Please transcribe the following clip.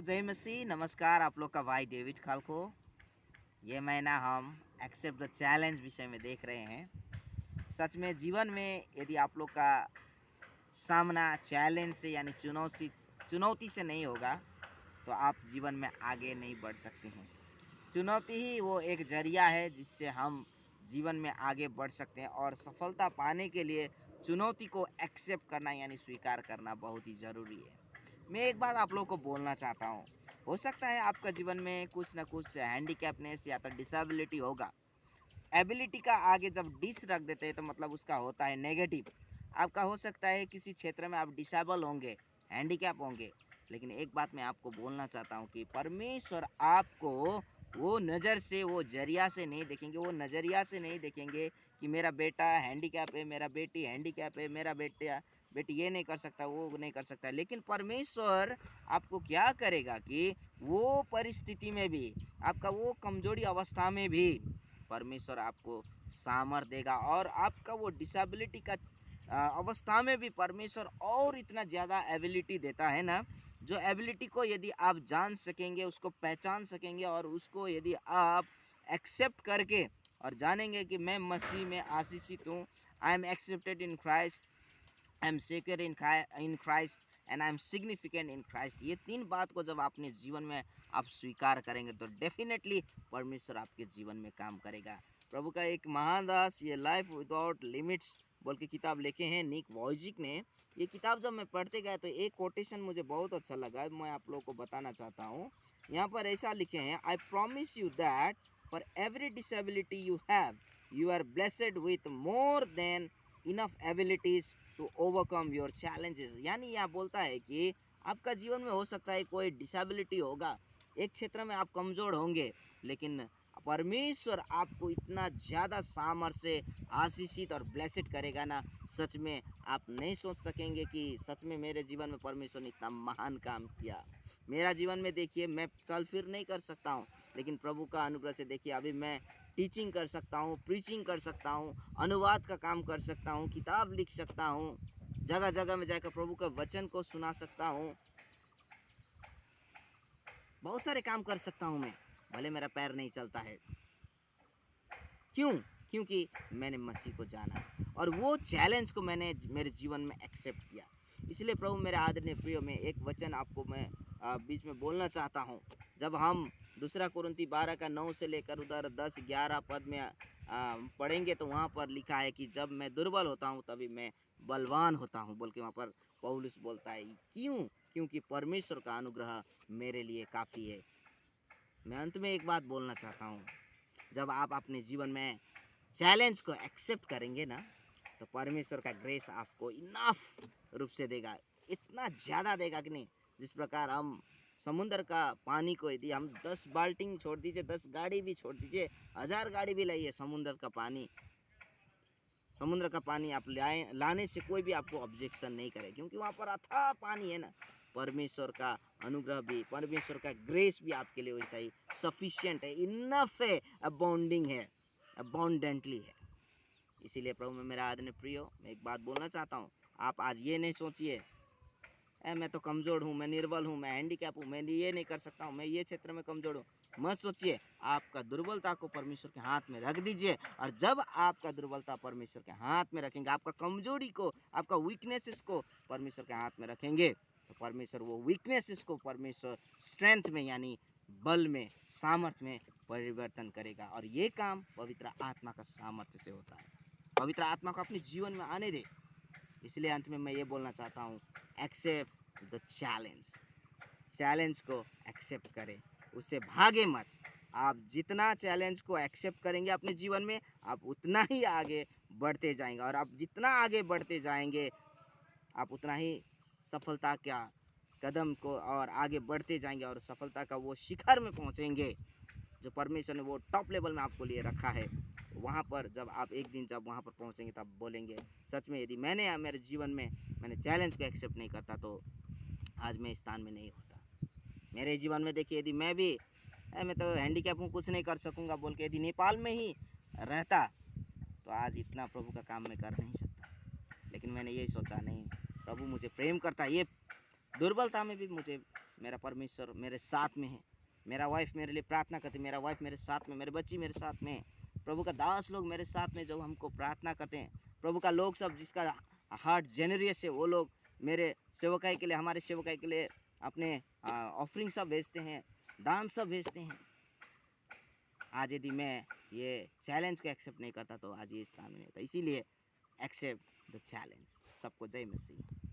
जय मसीह। नमस्कार, आप लोग का भाई डेविड खालको। ये महीना हम एक्सेप्ट द चैलेंज विषय में देख रहे हैं। सच में जीवन में यदि आप लोग का सामना चैलेंज से यानी चुनौती से नहीं होगा तो आप जीवन में आगे नहीं बढ़ सकते हैं। चुनौती ही वो एक जरिया है जिससे हम जीवन में आगे बढ़ सकते हैं, और सफलता पाने के लिए चुनौती को एक्सेप्ट करना यानी स्वीकार करना बहुत ही ज़रूरी है। मैं एक बात आप लोगों को बोलना चाहता हूँ। हो सकता है आपका जीवन में कुछ ना कुछ हैंडीकैपनेस या तो डिसेबिलिटी होगा। एबिलिटी का आगे जब डिस रख देते हैं तो मतलब उसका होता है नेगेटिव। आपका हो सकता है किसी क्षेत्र में आप डिसेबल होंगे, हैंडीकैप होंगे, लेकिन एक बात मैं आपको बोलना चाहता हूँ कि परमेश्वर आपको वो नज़र से, वो जरिया से नहीं देखेंगे, वो नज़रिया से नहीं देखेंगे कि मेरा बेटा हैंडीकैप है, मेरा बेटी हैंडीकैप है, मेरा बेटा बेटी ये नहीं कर सकता, वो नहीं कर सकता। लेकिन परमेश्वर आपको क्या करेगा कि वो परिस्थिति में भी, आपका वो कमजोरी अवस्था में भी परमेश्वर आपको सामर्थ देगा, और आपका वो डिसेबिलिटी का अवस्था में भी परमेश्वर और इतना ज़्यादा एबिलिटी देता है ना। जो एबिलिटी को यदि आप जान सकेंगे, उसको पहचान सकेंगे, और उसको यदि आप एक्सेप्ट करके और जानेंगे कि मैं मसीह में आशीषित हूँ, I am accepted in Christ, I am secure in Christ and I am significant in Christ, ये तीन बात को जब अपने जीवन में आप स्वीकार करेंगे तो डेफिनेटली परमेश्वर आपके जीवन में काम करेगा। प्रभु का एक महान दास, ये लाइफ विदाउट लिमिट्स बोल के किताब लिखे हैं निक वॉयजिक ने। ये किताब जब मैं पढ़ते गया तो एक कोटेशन मुझे बहुत अच्छा लगा, मैं आप लोगों को बताना चाहता हूँ। यहाँ पर ऐसा लिखे हैं, I promise you that for every disability you have, you are blessed with more than enough abilities to overcome your challenges. यानी यह बोलता है कि आपका जीवन में हो सकता है कोई डिसेबिलिटी होगा, एक क्षेत्र में आप कमज़ोर होंगे, लेकिन परमेश्वर आपको इतना ज़्यादा सामर्थ्य से आशीषित और ब्लेसिड करेगा ना, सच में आप नहीं सोच सकेंगे कि सच में मेरे जीवन में परमेश्वर ने इतना महान काम किया। मेरा जीवन में देखिए, मैं चल फिर नहीं कर सकता हूँ, लेकिन प्रभु का अनुग्रह से देखिए अभी मैं टीचिंग कर सकता हूँ, प्रीचिंग कर सकता हूँ, अनुवाद का काम कर सकता हूँ, किताब लिख सकता हूँ, जगह जगह में जाकर प्रभु के वचन को सुना सकता हूँ, बहुत सारे काम कर सकता हूँ मैं, भले मेरा पैर नहीं चलता है। क्यों? क्योंकि मैंने मसीह को जाना है और वो चैलेंज को मैंने मेरे जीवन में एक्सेप्ट किया। इसलिए प्रभु मेरे आदरणीय प्रिय, में एक वचन आपको मैं बीच में बोलना चाहता हूँ। जब हम दूसरा कुरिन्थी 12 का 9 से लेकर उधर 10-11 पद में पढ़ेंगे तो वहाँ पर लिखा है कि जब मैं दुर्बल होता हूँ तभी मैं बलवान होता हूँ बोल के वहाँ पर पौलुस बोलता है। क्यों? क्योंकि परमेश्वर का अनुग्रह मेरे लिए काफ़ी है। मैं अंत में एक बात बोलना चाहता हूँ, जब आप अपने जीवन में चैलेंज को एक्सेप्ट करेंगे ना तो परमेश्वर का ग्रेस आपको इनफ रूप से देगा, इतना ज़्यादा देगा कि नहीं। जिस प्रकार हम समुद्र का पानी को यदि हम 10 बाल्टी छोड़ दीजिए, 10 गाड़ी भी छोड़ दीजिए, 1000 गाड़ी भी लाइए, समुद्र का पानी आप लाने से कोई भी आपको ऑब्जेक्शन नहीं करे, क्योंकि वहाँ पर अथाह पानी है ना। परमेश्वर का अनुग्रह भी, परमेश्वर का ग्रेस भी आपके लिए वैसा ही सफिशिएंट है, इनफ है, अबाउंडिंग है, अबाउंडेंटली है। इसीलिए प्रभु में मेरा आदरणीय प्रियो, मैं एक बात बोलना चाहता हूँ। आप आज ये नहीं सोचिए मैं तो कमज़ोर हूँ, मैं निर्बल हूँ, मैं हैंडीकैप हूँ, मैं ये नहीं कर सकता हूँ, मैं ये क्षेत्र में कमज़ोर हूँ। मत सोचिए, आपका दुर्बलता को परमेश्वर के हाथ में रख दीजिए, और जब आपका दुर्बलता परमेश्वर के हाथ में रखेंगे, आपका कमजोरी को, आपका वीकनेसेस को परमेश्वर के हाथ में रखेंगे, तो परमेश्वर वो वीकनेसेस को परमेश्वर स्ट्रेंथ में यानी बल में, सामर्थ्य में परिवर्तन करेगा। और ये काम पवित्र आत्मा का सामर्थ्य से होता है। पवित्र आत्मा को अपने जीवन में आने दे। इसलिए अंत में मैं ये बोलना चाहता हूँ, एक्सेप्ट द चैलेंज को एक्सेप्ट करें, उससे भागे मत। आप जितना चैलेंज को एक्सेप्ट करेंगे अपने जीवन में, आप उतना ही आगे बढ़ते जाएंगे, और आप जितना आगे बढ़ते जाएंगे आप उतना ही सफलता का कदम को और आगे बढ़ते जाएंगे, और सफलता का वो शिखर में पहुंचेंगे जो परमेश्वर ने वो टॉप लेवल में आपको लिए रखा है। वहाँ पर जब आप एक दिन जब वहाँ पर पहुँचेंगे तब बोलेंगे, सच में यदि मैंने मेरे जीवन में मैंने चैलेंज को एक्सेप्ट नहीं करता तो आज मैं इस स्थान में नहीं होता। मेरे जीवन में देखिए, यदि मैं भी मैं तो हैंडीकैप हूँ, कुछ नहीं कर सकूँगा बोल के यदि नेपाल में ही रहता तो आज इतना प्रभु का काम मैं कर नहीं सकता। लेकिन मैंने यही सोचा, नहीं, प्रभु मुझे प्रेम करता है, ये दुर्बलता में भी मुझे मेरा परमेश्वर मेरे साथ में है, मेरा वाइफ मेरे लिए प्रार्थना करती, मेरा वाइफ मेरे साथ में, मेरे बच्ची मेरे साथ में है, प्रभु का दास लोग मेरे साथ में जब हमको प्रार्थना करते हैं, प्रभु का लोग सब जिसका हार्ट जेनरियस है वो लोग मेरे सेवकाई के लिए, हमारे सेवकाई के लिए अपने ऑफरिंग सब भेजते हैं, दान सब भेजते हैं। आज यदि मैं ये चैलेंज को एक्सेप्ट नहीं करता तो आज ये स्थान में नहीं होता। इसीलिए एक्सेप्ट द चैलेंज। सबको जय मसीह।